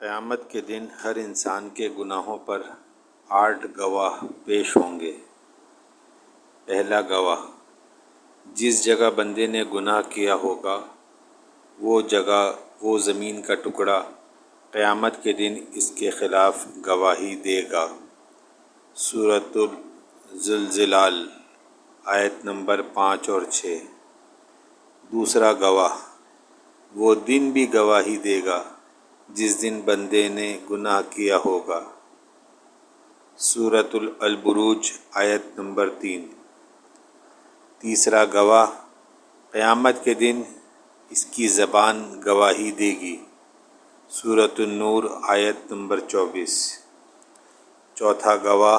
قیامت کے دن ہر انسان کے گناہوں پر 8 گواہ پیش ہوں گے۔ پہلا گواہ، جس جگہ بندے نے گناہ کیا ہوگا وہ جگہ، وہ زمین کا ٹکڑا قیامت کے دن اس کے خلاف گواہی دے گا۔ سورۃ الزلزال آیت نمبر 5 اور 6۔ دوسرا گواہ، وہ دن بھی گواہی دے گا جس دن بندے نے گناہ کیا ہوگا۔ سورۃ البروج آیت نمبر 3۔ تیسرا گواہ، قیامت کے دن اس کی زبان گواہی دے گی۔ سورۃ النور آیت نمبر 24۔ چوتھا گواہ،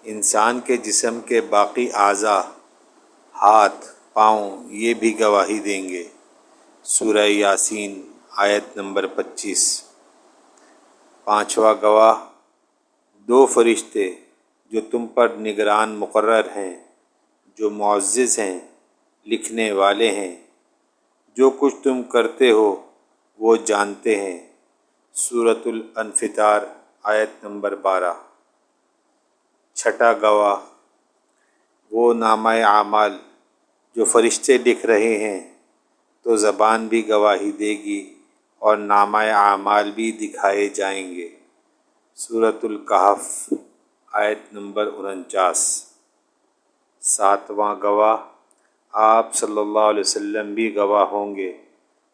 انسان کے جسم کے باقی اعضاء، ہاتھ، پاؤں، یہ بھی گواہی دیں گے۔ سورہ یاسین آیت نمبر 25۔ پانچواں گواہ، 2 فرشتے جو تم پر نگران مقرر ہیں، جو معزز ہیں، لکھنے والے ہیں، جو کچھ تم کرتے ہو وہ جانتے ہیں۔ سورۃ الانفطار آیت نمبر 12۔ چھٹا گواہ، وہ نامہ اعمال جو فرشتے لکھ رہے ہیں تو زبان بھی گواہی دے گی اور نامہ اعمال بھی دکھائے جائیں گے۔ سورۃ الکہف آیت نمبر 49۔ ساتواں گواہ، آپ صلی اللہ علیہ وسلم بھی گواہ ہوں گے۔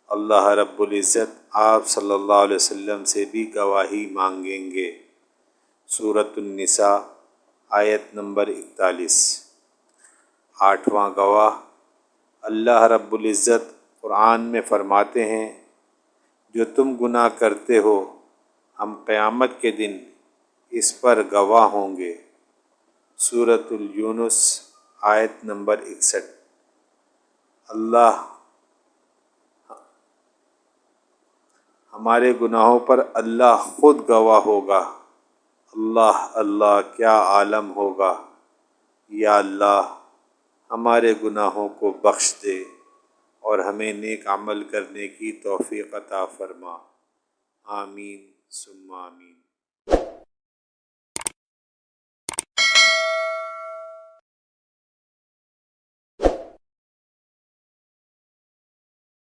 اللہ رب العزت آپ صلی اللہ علیہ وسلم سے بھی گواہی مانگیں گے۔ سورۃ النساء آیت نمبر 41۔ آٹھواں گواہ، اللہ رب العزت قرآن میں فرماتے ہیں، جو تم گناہ کرتے ہو ہم قیامت کے دن اس پر گواہ ہوں گے۔ سورۃ یونس آیت نمبر 61۔ ہمارے گناہوں پر اللہ خود گواہ ہوگا۔ اللہ اللہ کیا عالم ہوگا۔ یا اللہ ہمارے گناہوں کو بخش دے اور ہمیں نیک عمل کرنے کی توفیق عطا فرما۔ آمین ثم آمین۔